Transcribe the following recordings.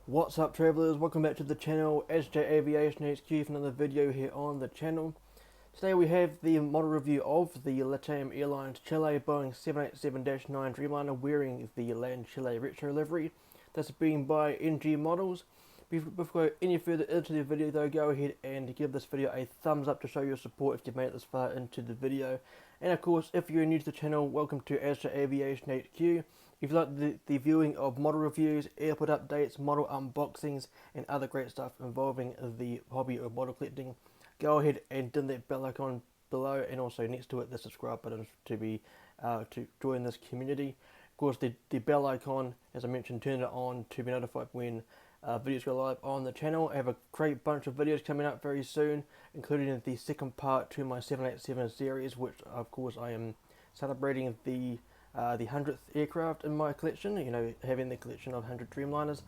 What's up, travellers? Welcome back to the channel, SJ Aviation HQ, for another video here on the channel. Today we have the model review of the LATAM Airlines Chile Boeing 787-9 Dreamliner wearing the LAN Chile retro livery. That's being by NG Models. Before we go any further into the video though, go ahead and give this video a thumbs up to show your support if you've made it this far into the video. And of course, if you're new to the channel, welcome to SJ Aviation HQ. If you like the viewing of model reviews, airport updates, model unboxings, and other great stuff involving the hobby of model collecting, go ahead and dim that bell icon below, and also next to it the subscribe button to join this community. Of course, the bell icon, as I mentioned, turn it on to be notified when videos go live on the channel. I have a great bunch of videos coming up very soon, including the second part to my 787 series, which of course I am celebrating the 100th aircraft in my collection, having the collection of 100 Dreamliners.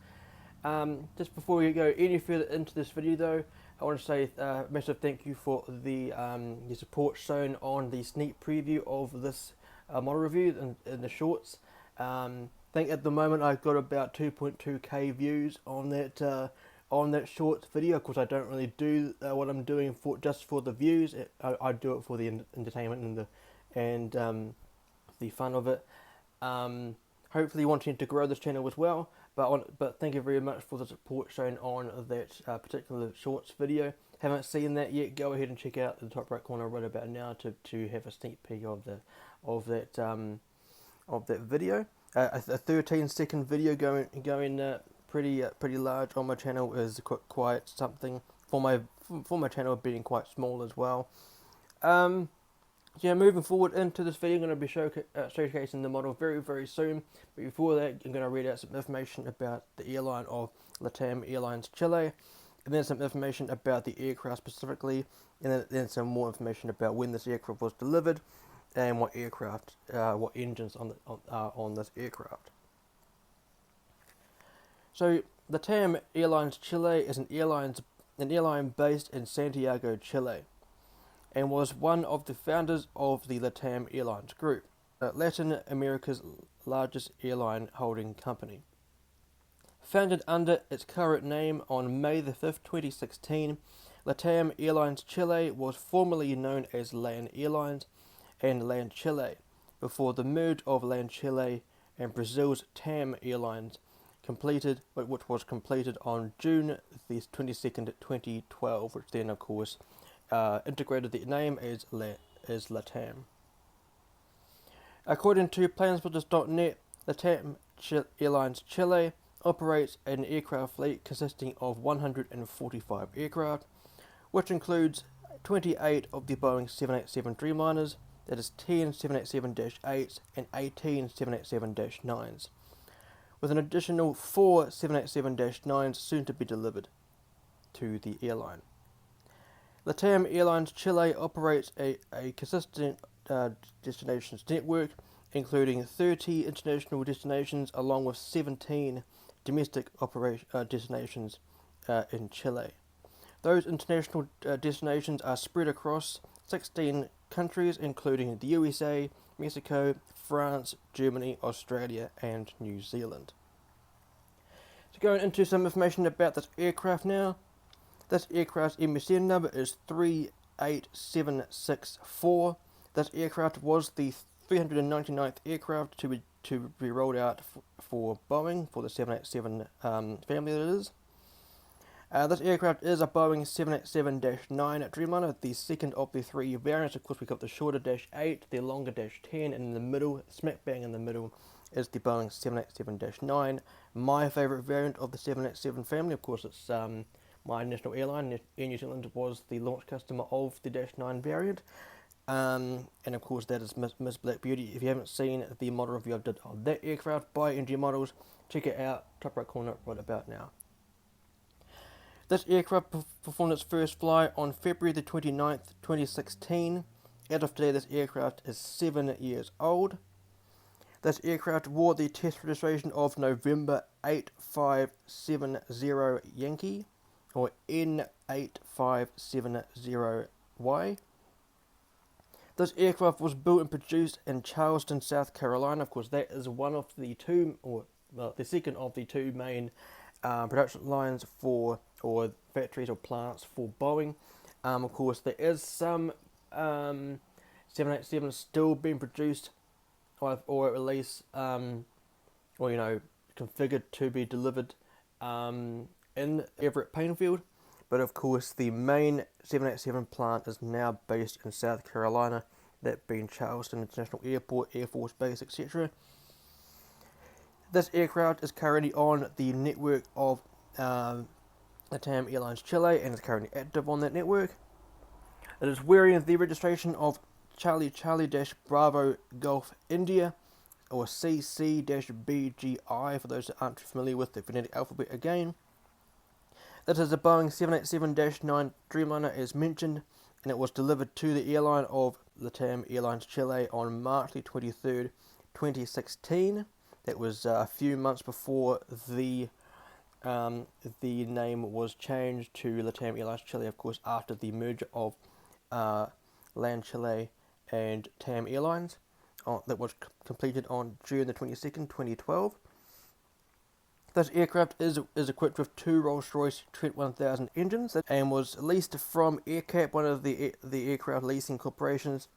Just before we go any further into this video though, I want to say a massive thank you for the support shown on the sneak preview of this model review in the shorts. I think at the moment I've got about 2.2k views on that short video. Of course, I don't really do what I'm doing just for the views. I do it for the entertainment and the fun of it. Hopefully wanting to grow this channel as well, but thank you very much for the support shown on that particular shorts video. Haven't seen that yet, go ahead and check out the top right corner right about now to have a sneak peek of that video. A 13-second video going pretty large on my channel is quite something for my channel being quite small as well. Moving forward into this video, I'm going to be showcasing the model very soon. But before that, I'm going to read out some information about the airline of LATAM Airlines Chile, and then some information about the aircraft specifically, and then some more information about when this aircraft was delivered and what engines on this aircraft. So, LATAM Airlines Chile is an airline based in Santiago, Chile, and was one of the founders of the LATAM Airlines Group, Latin America's largest airline holding company. Founded under its current name on May the 5th, 2016, LATAM Airlines Chile was formerly known as LAN Airlines and LAN Chile, before the merge of LAN Chile and Brazil's TAM Airlines, which was completed on June the 22nd, 2012, which then, of course, integrated the name as LATAM. According to planespotters.net, LATAM Airlines Chile operates an aircraft fleet consisting of 145 aircraft, which includes 28 of the Boeing 787 Dreamliners, that is 10 787-8s and 18 787-9s, with an additional 4 787-9s soon to be delivered to the airline. LATAM Airlines Chile operates a consistent destinations network, including 30 international destinations along with 17 domestic destinations in Chile. Those international destinations are spread across 16 countries, including the USA, Mexico, France, Germany, Australia, and New Zealand. So going into some information about this aircraft now. This aircraft's MSN number is 38764. This aircraft was the 399th aircraft to be rolled out for Boeing, for the 787 family that is. This aircraft is a Boeing 787-9 Dreamliner, the second of the three variants. Of course, we've got the shorter Dash 8, the longer Dash 10, and in the middle, smack bang in the middle, is the Boeing 787-9. My favourite variant of the 787 family, of course, it's my national airline, Air New Zealand, was the launch customer of the Dash 9 variant. And of course, that is Miss Black Beauty. If you haven't seen the model review I did of that aircraft by NG Models, check it out, top right corner right about now. This aircraft performed its first flight on February the 29th, 2016. As of today, this aircraft is 7 years old. This aircraft wore the test registration of November 8570 Yankee, or N8570Y. This aircraft was built and produced in Charleston, South Carolina. Of course, that is one of the two, or the second of the two main production lines for, or factories or plants for Boeing. Of course, there is some 787 still being produced, or at least, or configured to be delivered in Everett Painfield. But of course, the main 787 plant is now based in South Carolina, that being Charleston International Airport, Air Force Base, etc. This aircraft is currently on the network of LATAM Airlines Chile and is currently active on that network. It is wearing the registration of Charlie Bravo Golf India, or CC-BGI for those that aren't familiar with the phonetic alphabet again. This is a Boeing 787-9 Dreamliner as mentioned, and it was delivered to the airline of LATAM Airlines Chile on March the 23rd, 2016. That was a few months before the name was changed to LATAM Airlines Chile, of course, after the merger of LAN Chile and TAM Airlines that was completed on June the 22nd, 2012. This aircraft is equipped with two Rolls-Royce Trent 1000 engines and was leased from AirCap, one of the aircraft leasing corporations.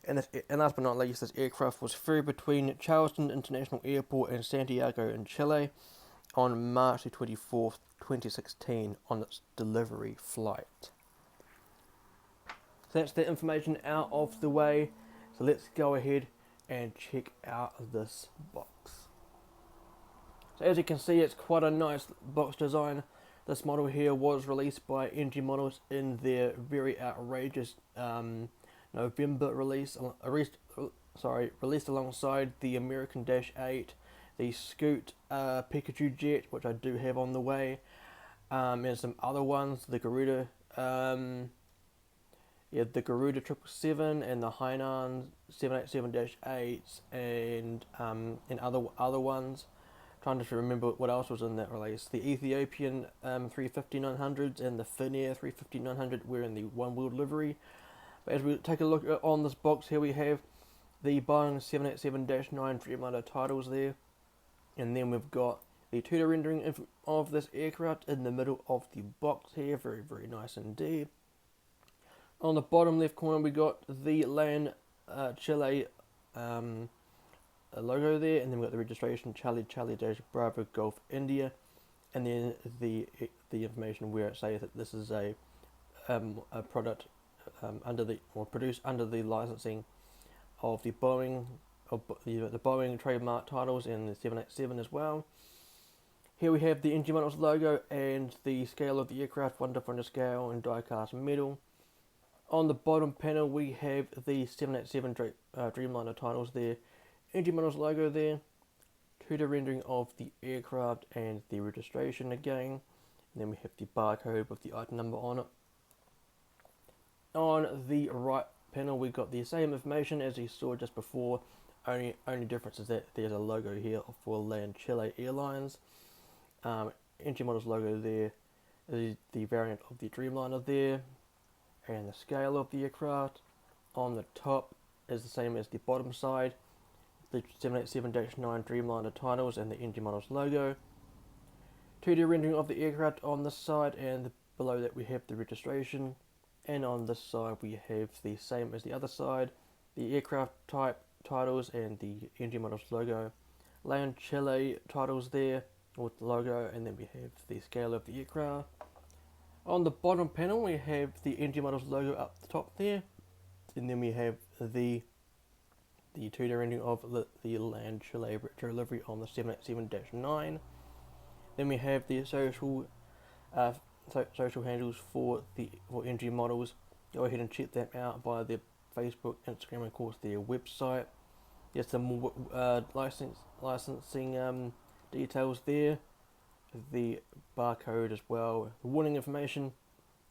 And last but not least, this aircraft was ferried between Charleston International Airport and Santiago in Chile on March the 24th, 2016 on its delivery flight. So that's the information out of the way. So let's go ahead and check out this box. So as you can see, it's quite a nice box design. This model here was released by NG Models in their very outrageous November release. Released alongside the American Dash 8, the Scoot Pikachu Jet, which I do have on the way, and some other ones, the Garuda, the Garuda 777 and the Hainan 787-8s, and other ones. Trying to remember what else was in that release. The Ethiopian 350-900s and the Finnair 350-900 were in the one-wheel livery. But as we take a look on this box here, we have the Boeing 787-9 Dreamliner titles there. And then we've got the 2D rendering of this aircraft in the middle of the box here. Very, very nice indeed. On the bottom left corner, we got the LAN Chile logo there, and then we've got the registration Charlie Bravo Golf India, and then the information where it says that this is a product produced under the licensing of the Boeing the Boeing trademark titles and the 787 as well. Here we have the NG Models logo and the scale of the aircraft, 1:1 scale and die-cast metal. On the bottom panel we have the 787 Dreamliner titles there, NG Models logo there, 2D rendering of the aircraft and the registration again, and then we have the barcode with the item number on it. On the right panel we got the same information as you saw just before, only difference is that there's a logo here for LAN Chile Airlines. NG Models logo there, the variant of the Dreamliner there, and the scale of the aircraft. On the top is the same as the bottom side, the 787-9 Dreamliner titles and the NG Models logo. 2D rendering of the aircraft on this side, and below that we have the registration, and on this side we have the same as the other side, the aircraft type titles and the NG Models logo. LAN Chile titles there with the logo, and then we have the scale of the aircraft. On the bottom panel we have the NG Models logo up the top there, and then we have the 2D rendering of the LAN Chile retro livery on the 787-9. Then we have the social handles for NG Models. Go ahead and check them out via their Facebook, Instagram, and of course their website. There's some more licensing details there, the barcode as well, the warning information,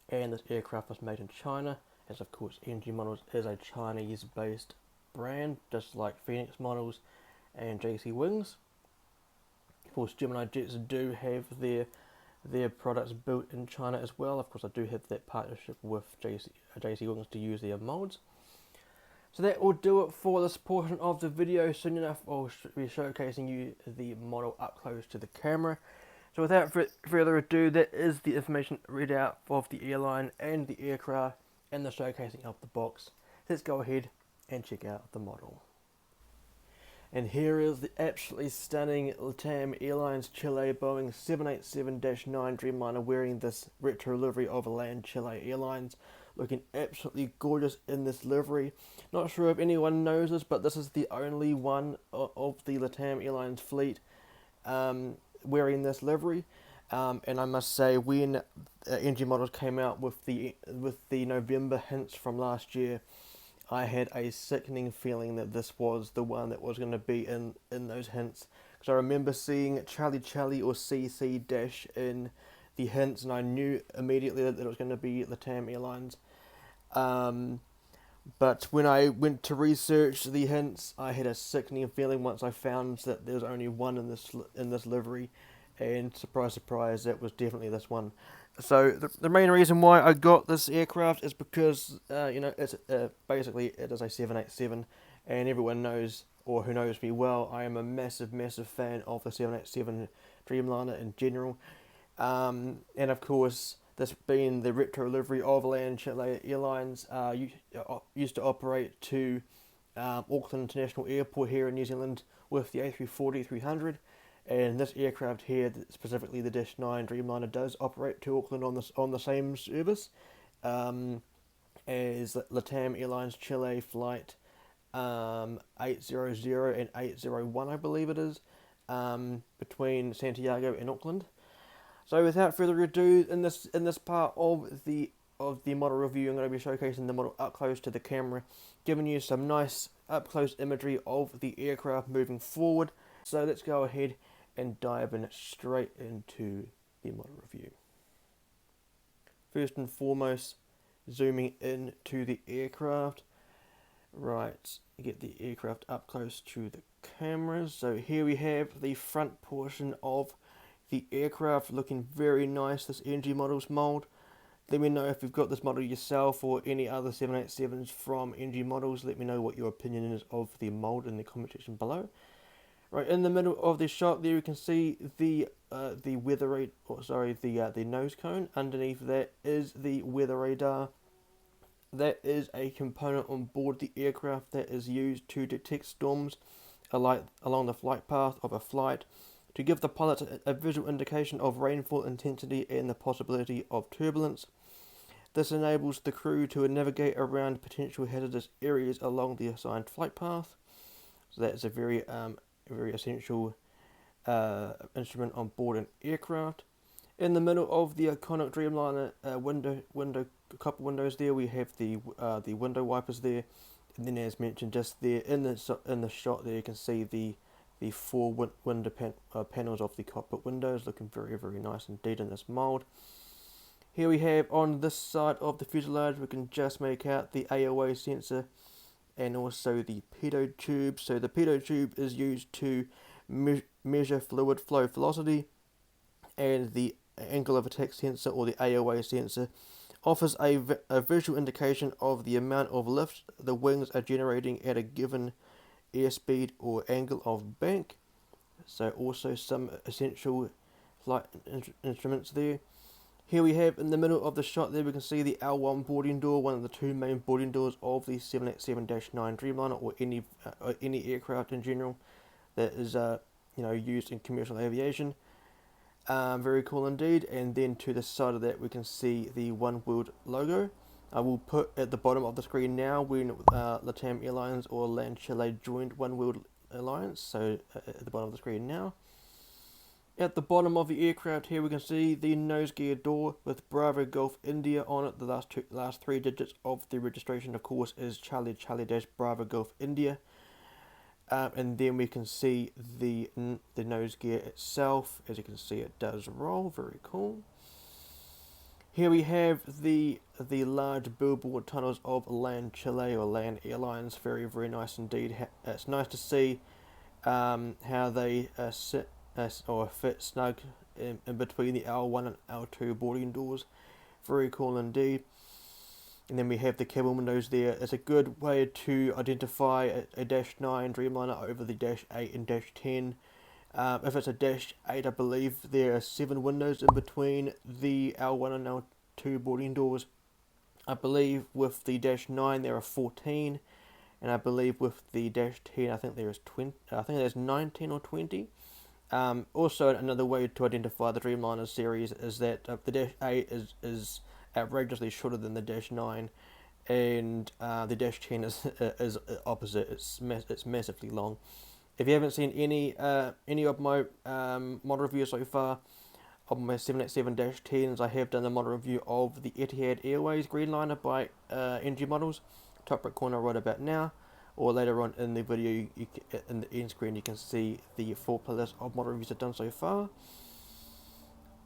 and this aircraft was made in China, as of course NG Models is a Chinese-based brand, just like Phoenix Models and JC Wings. Of course, Gemini Jets do have their products built in China as well. Of course, I do have that partnership with JC Wings to use their molds. So that will do it for this portion of the video. Soon enough I'll be showcasing you the model up close to the camera. So So without further ado, that is the information readout of the airline and the aircraft and the showcasing of the box. Let's go ahead and check out the model. And here is the absolutely stunning LATAM Airlines Chile Boeing 787-9 Dreamliner wearing this retro livery of LAN Chile Airlines. Looking absolutely gorgeous in this livery. Not sure if anyone knows this, but this is the only one of the LATAM Airlines fleet wearing this livery. And I must say, when NG Models came out with the November hints from last year, I had a sickening feeling that this was the one that was going to be in those hints. Because I remember seeing Charlie or CC- in the hints, and I knew immediately that it was going to be LATAM Airlines. But when I went to research the hints, I had a sickening feeling once I found that there was only one in this livery, and surprise, surprise, that was definitely this one. So the main reason why I got this aircraft is because it's basically it is a 787, and everyone knows, or who knows me well, I am a massive fan of the 787 Dreamliner in general, and of course this being the retro livery of LAN Chile Airlines, used to operate to Auckland International Airport here in New Zealand with the A340-300. And this aircraft here, specifically the Dash 9 Dreamliner, does operate to Auckland on the same service as LATAM Airlines Chile flight 800 and 801, I believe it is, between Santiago and Auckland. So without further ado, in this part of the model review, I'm going to be showcasing the model up close to the camera, giving you some nice up close imagery of the aircraft moving forward. So let's go ahead and dive in straight into the model review. First and foremost, zooming in to the aircraft. Right, get the aircraft up close to the cameras. So here we have the front portion of the aircraft, looking very nice. This NG Models mold. Let me know if you've got this model yourself or any other 787s from NG Models. Let me know what your opinion is of the mold in the comment section below. Right in the middle of this shot, there you can see the weather radar, the nose cone. Underneath that is the weather radar. That is a component on board the aircraft that is used to detect storms along the flight path of a flight, to give the pilot a visual indication of rainfall intensity and the possibility of turbulence. This enables the crew to navigate around potential hazardous areas along the assigned flight path. So that is a very essential instrument on board an aircraft. In the middle of the iconic Dreamliner couple windows there, we have the window wipers there, and then as mentioned just there in the shot there, you can see the four window panels of the cockpit windows, looking very nice indeed in this mold. Here we have on this side of the fuselage, we can just make out the AOA sensor and also the pitot tube. So the pitot tube is used to measure fluid flow velocity, and the angle of attack sensor, or the AOA sensor, offers a visual indication of the amount of lift the wings are generating at a given airspeed or angle of bank. So also some essential flight instruments there. Here we have in the middle of the shot there, we can see the L1 boarding door, one of the two main boarding doors of the 787-9 Dreamliner, or any aircraft in general that is used in commercial aviation. Very cool indeed. And then to the side of that, we can see the One World logo. I will put at the bottom of the screen now when LATAM Airlines or LAN Chile joined One World Alliance. So at the bottom of the screen now. At the bottom of the aircraft here, we can see the nose gear door with Bravo Golf India on it. The last three digits of the registration, of course, is Charlie Bravo Golf India. And then we can see the nose gear itself. As you can see, it does roll. Very cool. Here we have the large billboard tunnels of LAN Chile or LAN Airlines. Very nice indeed. It's nice to see how they sit or fit snug in between the L1 and L2 boarding doors. Very cool indeed. And then we have the cabin windows there. It's a good way to identify a Dash 9 Dreamliner over the Dash 8 and Dash 10 If it's a Dash 8, I believe there are 7 windows in between the L1 and L2 boarding doors. I believe with the Dash 9 there are 14, and I believe with the Dash 10 I think there is 20. I think there's 19 or 20. Also, another way to identify the Dreamliner series is that the Dash 8 is outrageously shorter than the Dash 9, and the Dash 10 is opposite. It's massively long. If you haven't seen any of my model reviews so far of my 787-10s, I have done a model review of the Etihad Airways Dreamliner by NG Models. Top right corner right about now, or later on in the video, in the end screen, you can see the full playlist of model reviews I've done so far.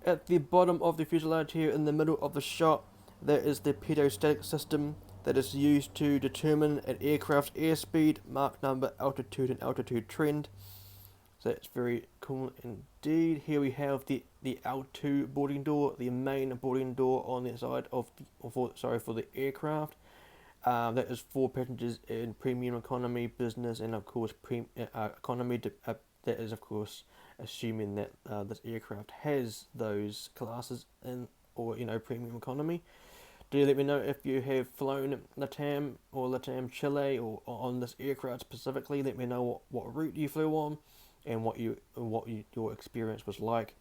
At the bottom of the fuselage here, in the middle of the shot, there is the pedostatic system that is used to determine an aircraft's airspeed, Mach number, altitude, and altitude trend. So that's very cool indeed. Here we have the L2 boarding door, the main boarding door on the side of for the aircraft. That is for passengers in premium economy, business, and of course economy. That is of course assuming that this aircraft has those classes in, or premium economy. Do let me know if you have flown LATAM or LATAM Chile or on this aircraft specifically. Let me know what route you flew on and what your experience was like.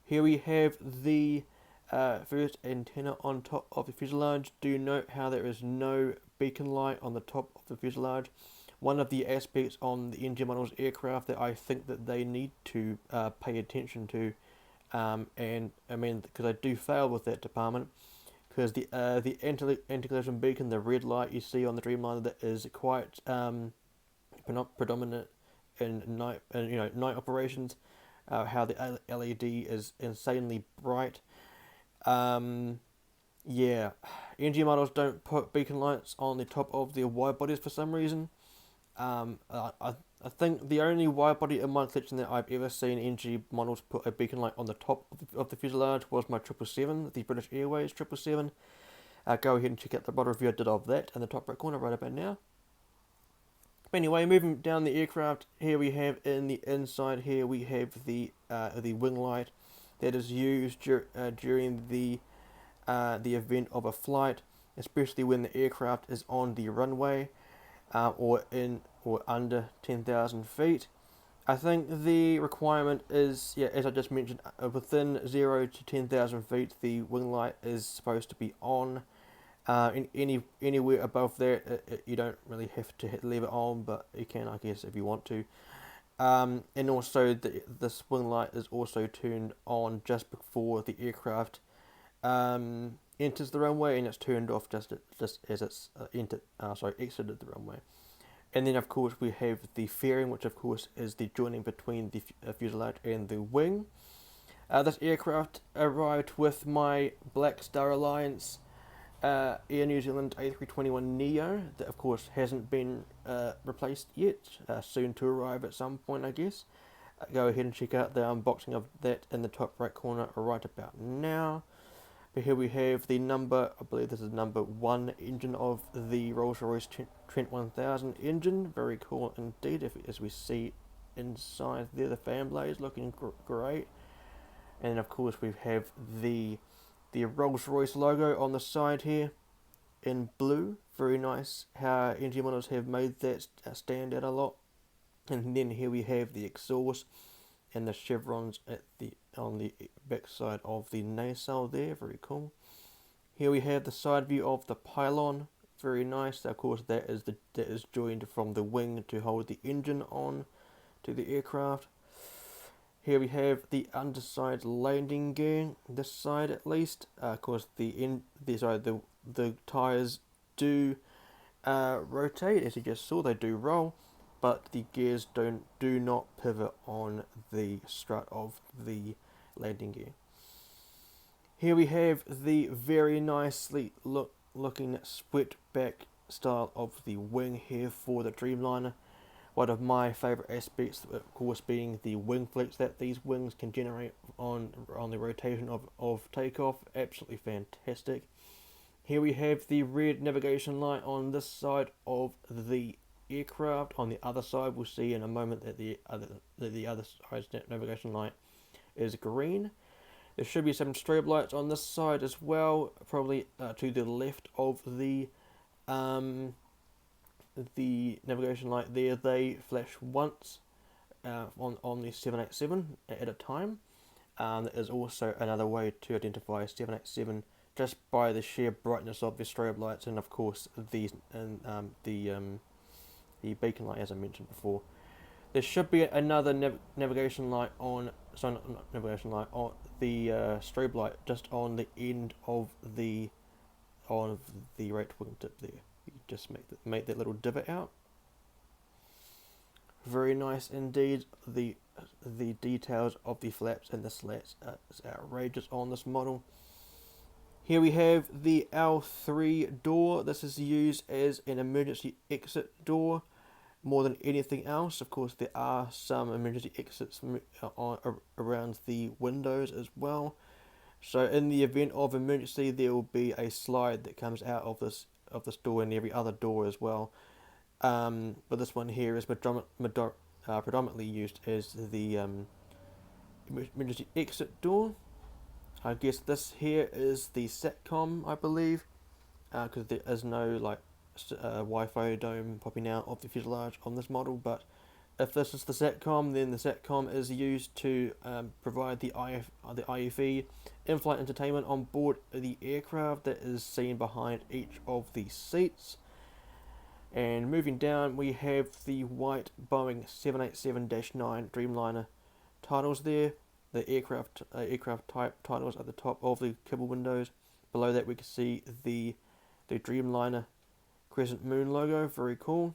Here we have the first antenna on top of the fuselage. Do note how there is no beacon light on the top of the fuselage. One of the aspects on the NG Models aircraft that I think that they need to pay attention to, and I mean because I do fail with that department, because the anti-collision beacon, the red light you see on the Dreamliner, that is quite predominant in night operations. How the LED is insanely bright. Yeah, NG Models don't put beacon lights on the top of their wide bodies for some reason. I think the only wide body in my collection that I've ever seen NG Models put a beacon light on the top of the fuselage was my 777, the British Airways 777. Go ahead and check out the model review I did of that in the top right corner right about now. But anyway, moving down the aircraft, here we have in the inside here we have the wing light that is used during the event of a flight, especially when the aircraft is on the runway. Or under 10,000 feet. I think the requirement is, as I just mentioned, within 0 to 10,000 feet, the wing light is supposed to be on. Anywhere above that, you don't really have to leave it on, but you can, I guess, if you want to. And also, this wing light is also turned on just before the aircraft enters the runway, and it's turned off just as it's exited the runway. And then of course we have the fairing, which of course is the joining between the fuselage and the wing. This aircraft arrived with my Black Star Alliance Air New Zealand A321neo that of course hasn't been replaced yet, soon to arrive at some point I guess. Go ahead and check out the unboxing of that in the top right corner right about now. But here we have the number, I believe this is number 1 engine of the Rolls-Royce Trent 1000 engine. Very cool indeed, as we see inside there, the fan blades looking great. And of course we have the Rolls-Royce logo on the side here in blue. Very nice how NG Models have made that stand out a lot. And then here we have the exhaust and the chevrons on the back side of the nacelle there. Very cool. Here we have the side view of the pylon. Very nice. Of course, that is joined from the wing to hold the engine on to the aircraft. Here we have the underside landing gear. This side, at least. Of course, the tires do rotate, as you just saw. They do roll, but the gears do not pivot on the strut of the landing gear. Here we have the very nicely looking swept back style of the wing here for the Dreamliner. One of my favourite aspects, of course, being the wing flex that these wings can generate on the rotation of takeoff. Absolutely fantastic. Here we have the red navigation light on this side of the aircraft. On the other side, we'll see in a moment that the other side's navigation light is green. There should be some strobe lights on this side as well, probably to the left of the navigation light there. They flash once on the 787 at a time. There is also another way to identify 787 just by the sheer brightness of the strobe lights, and of course the beacon light, as I mentioned before. There should be another navigation light on, sorry, not navigation light, on the strobe light just on the end of the right wing tip there. You just make that little divot out. Very nice indeed. The details of the flaps and the slats is outrageous on this model. Here we have the L3 door. This is used as an emergency exit door more than anything else. Of course, there are some emergency exits around the windows as well. So in the event of emergency, there will be a slide that comes out of this door and every other door as well. But this one here is predominantly used as the emergency exit door. I guess this here is the SATCOM, I believe, because there is no like Wi-Fi dome popping out of the fuselage on this model. But if this is the SATCOM, then the SATCOM is used to provide the IFE, in-flight entertainment on board the aircraft that is seen behind each of the seats. And moving down, we have the white Boeing 787-9 Dreamliner titles there. The aircraft type titles at the top of the kibble windows. Below that, we can see the Dreamliner crescent moon logo. Very cool.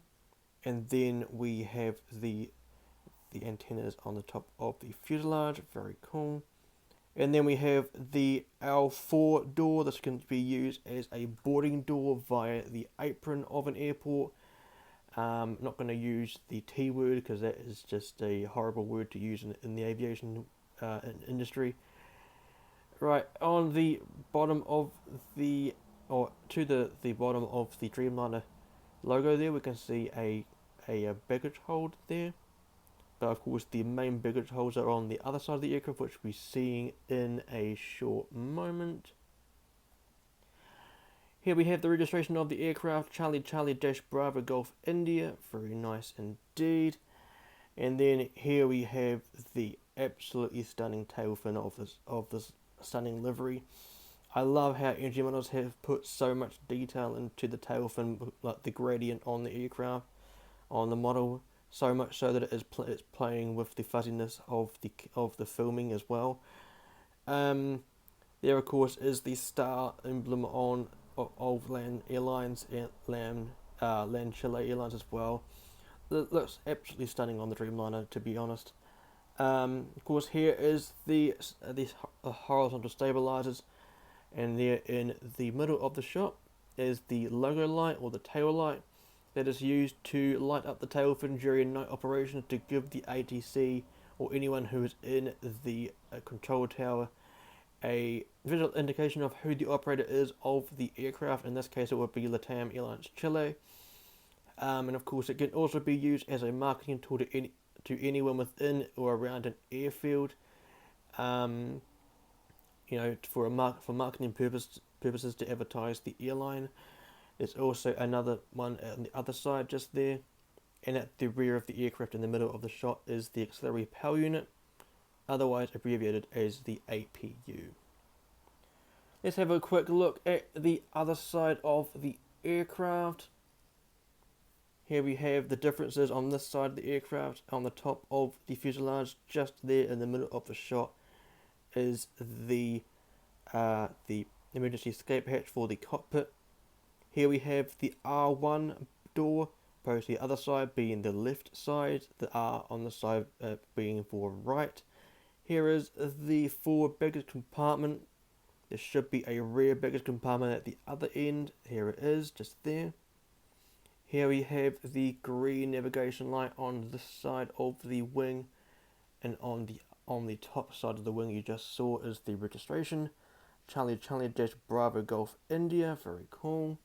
And then we have the antennas on the top of the fuselage. Very cool. And then we have the L4 door. This can be used as a boarding door via the apron of an airport. Not going to use the T word because that is just a horrible word to use in the aviation industry. Right, on the bottom of the bottom of the Dreamliner logo there, we can see a baggage hold there. But of course, the main baggage holds are on the other side of the aircraft, which we'll be seeing in a short moment. Here we have the registration of the aircraft, Charlie Bravo Golf India. Very nice indeed. And then here we have the absolutely stunning tail fin of this stunning livery. I love how NG models have put so much detail into the tail fin, like the gradient on the aircraft, on the model, so much so that it's playing with the fuzziness of the filming as well. There of course is the star emblem of LAN Airlines and LAN Chile Airlines as well. It looks absolutely stunning on the Dreamliner, to be honest. Of course, here is these horizontal stabilizers, and there in the middle of the shot is the logo light or the tail light that is used to light up the tail fin during night operations to give the ATC or anyone who is in the control tower a visual indication of who the operator is of the aircraft. In this case, it would be LATAM Airlines Chile. And of course, it can also be used as a marketing tool to anyone within or around an airfield. For marketing purposes to advertise the airline. There's also another one on the other side just there. And at the rear of the aircraft in the middle of the shot is the auxiliary power unit, otherwise abbreviated as the APU. Let's have a quick look at the other side of the aircraft. Here we have the differences on this side of the aircraft. On the top of the fuselage, just there in the middle of the shot, is the emergency escape hatch for the cockpit. Here we have the R1 door, opposed to the other side being the left side, the R on the side being for right. Here is the forward baggage compartment. There should be a rear baggage compartment at the other end. Here it is, just there. Here we have the green navigation light on this side of the wing, and on the top side of the wing you just saw is the registration, Charlie Bravo Golf India. Very cool.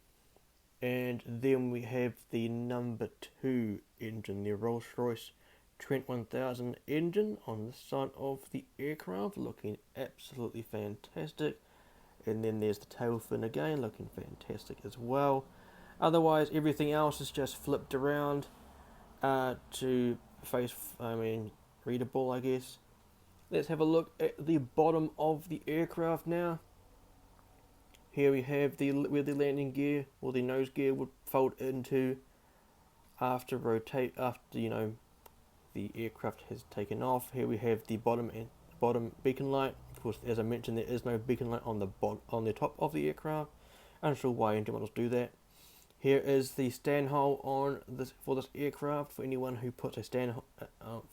And then we have the number 2 engine, the Rolls-Royce Trent 1000 engine on the side of the aircraft, looking absolutely fantastic. And then there's the tail fin again, looking fantastic as well. Otherwise, everything else is just flipped around to face, readable, I guess. Let's have a look at the bottom of the aircraft now. Here we have where the landing gear or the nose gear would fold into after the aircraft has taken off. Here we have the bottom beacon light. Of course, as I mentioned, there is no beacon light on the top of the aircraft. I'm not sure why engine models do that. Here is the stand hole for this aircraft for anyone who puts a stand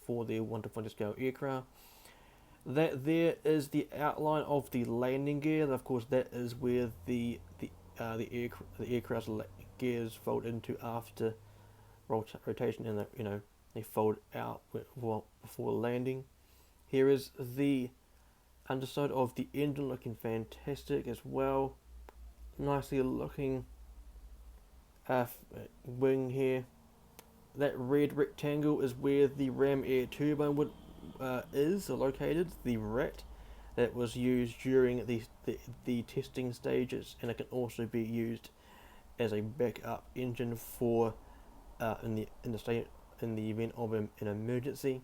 for their 1-to-1 scale aircraft. That there is the outline of the landing gear. Of course, that is where the aircraft's gears fold into after rotation, and they fold out before landing. Here is the underside of the engine, looking fantastic as well. Nicely looking wing here. That red rectangle is where the ram air turbine is located, the RAT that was used during the testing stages, and it can also be used as a backup engine for in the event of an emergency.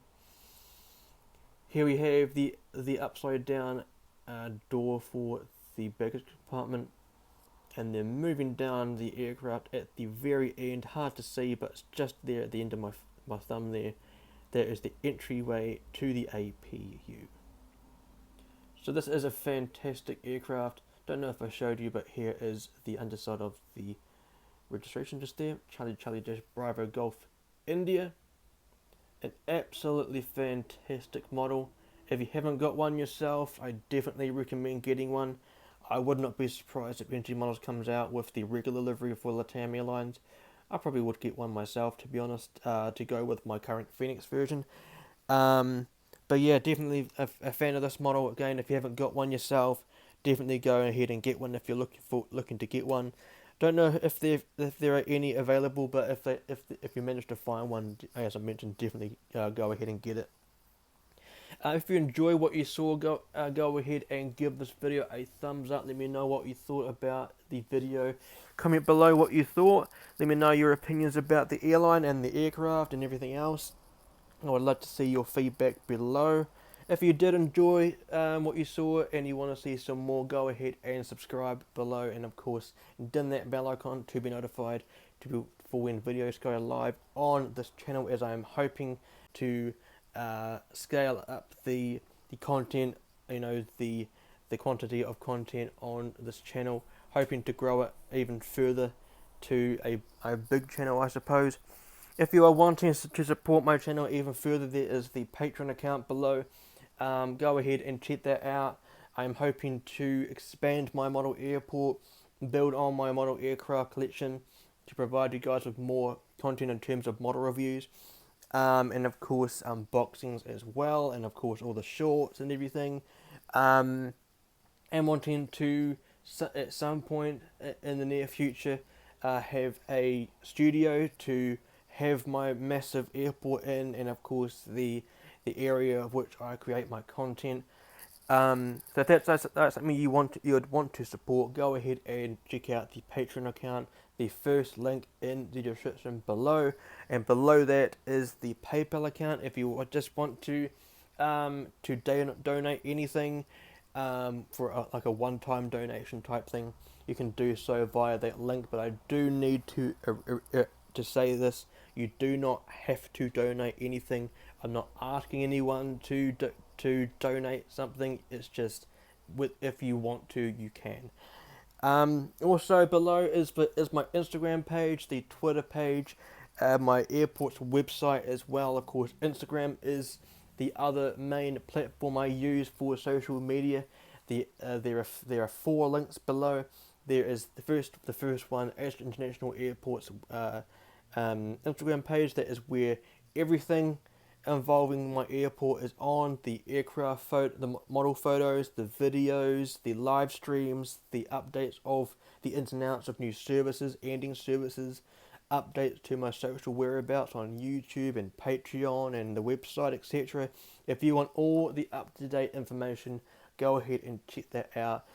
Here we have the upside down door for the baggage compartment, and then moving down the aircraft at the very end, hard to see, but it's just there at the end of my thumb there. There is the entryway to the APU. So this is a fantastic aircraft. Don't know if I showed you, but here is the underside of the registration just there. Charlie Dash Bravo Golf India. An absolutely fantastic model. If you haven't got one yourself, I definitely recommend getting one. I would not be surprised if NG Models comes out with the regular livery for LATAM Airlines. I probably would get one myself, to be honest, to go with my current Phoenix version. But yeah, definitely a fan of this model. Again, if you haven't got one yourself, definitely go ahead and get one if you're looking to get one. Don't know if there are any available, but if you manage to find one, as I mentioned, definitely go ahead and get it. If you enjoy what you saw, go ahead and give this video a thumbs up. Let me know what you thought about the video. Comment below what you thought. Let me know your opinions about the airline and the aircraft and everything else. I would love to see your feedback below. If you did enjoy what you saw and you want to see some more, go ahead and subscribe below, and of course dim that bell icon to be notified for when videos go live on this channel, as I am hoping to scale up the content, the quantity of content on this channel, hoping to grow it even further to a big channel, I suppose. If you are wanting to support my channel even further, there is the Patreon account below. Go ahead and check that out. I'm hoping to expand my model airport, build on my model aircraft collection to provide you guys with more content in terms of model reviews. And of course unboxings as well, and of course all the shorts and everything, and wanting to at some point in the near future have a studio to have my massive airport in, and of course the area of which I create my content. So if that's something you would want to support, go ahead and check out the Patreon account. The first link in the description below, and below that is the PayPal account. If you just want to donate anything for like a one-time donation type thing, you can do so via that link. But I do need to say this: you do not have to donate anything. I'm not asking anyone to donate something. It's just if you want to, you can. Also below is my Instagram page, the Twitter page, my airport's website as well. Of course, Instagram is the other main platform I use for social media. There are 4 links below. There is the first one, Ashton International Airport's Instagram page. That is where everything involving my airport is on the aircraft photo, the model photos, the videos, the live streams, the updates of the ins and outs of new services, ending services, updates to my social whereabouts on YouTube and Patreon and the website, etc. If you want all the up-to-date information, go ahead and check that out.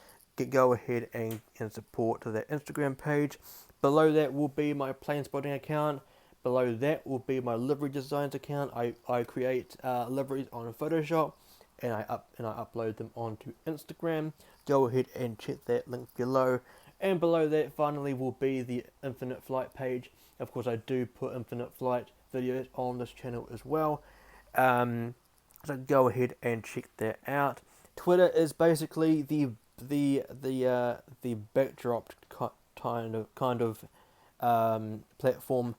Go ahead and support to that Instagram page. Below that will be my plane spotting account. Below that will be my livery designs account. I create liveries on Photoshop and I upload them onto Instagram. Go ahead and check that link below. And below that finally will be the Infinite Flight page. Of course, I do put Infinite Flight videos on this channel as well. So go ahead and check that out. Twitter is basically the backdrop kind of platform,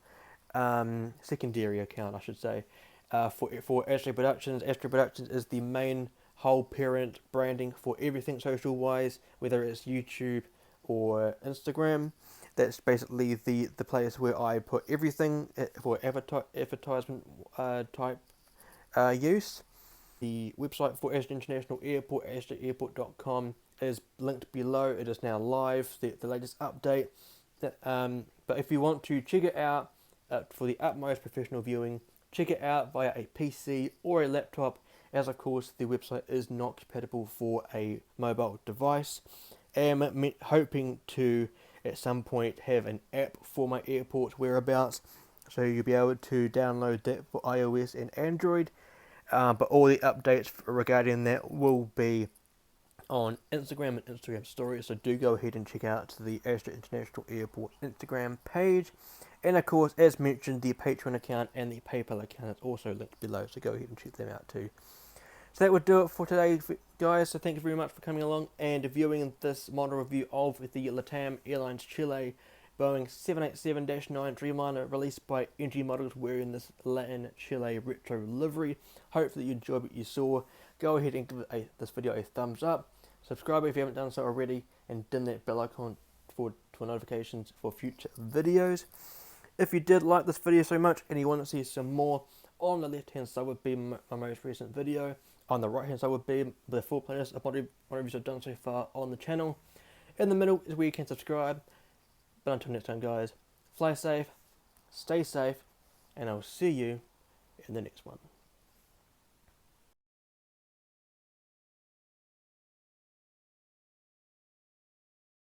secondary account I should say, for Astro Productions. Astro Productions is the main whole parent branding for everything social wise, whether it's YouTube or Instagram. That's basically the place where I put everything for advertisement type use. The website for Ashton International Airport, ashtonairport.com, is linked below. It is now live, the latest update. But if you want to check it out for the utmost professional viewing, check it out via a PC or a laptop, as of course the website is not compatible for a mobile device. I'm hoping to at some point have an app for my airport whereabouts, so you'll be able to download that for iOS and Android. But all the updates regarding that will be on Instagram and Instagram stories, so do go ahead and check out the Astro International Airport Instagram page. And of course, as mentioned, the Patreon account and the PayPal account is also linked below, so go ahead and check them out too. So that would do it for today, guys. So thank you very much for coming along and viewing this model review of the LATAM Airlines Chile Boeing 787-9 Dreamliner, released by NG Models, wearing this LAN Chile retro livery. Hopefully you enjoyed what you saw. Go ahead and give this video a thumbs up. Subscribe if you haven't done so already, and dim that bell icon for notifications for future videos. If you did like this video so much and you want to see some more, on the left hand side would be my most recent video. On the right hand side would be the full playlist of what reviews I've done so far on the channel. In the middle is where you can subscribe. But until next time, guys, fly safe, stay safe, and I'll see you in the next one.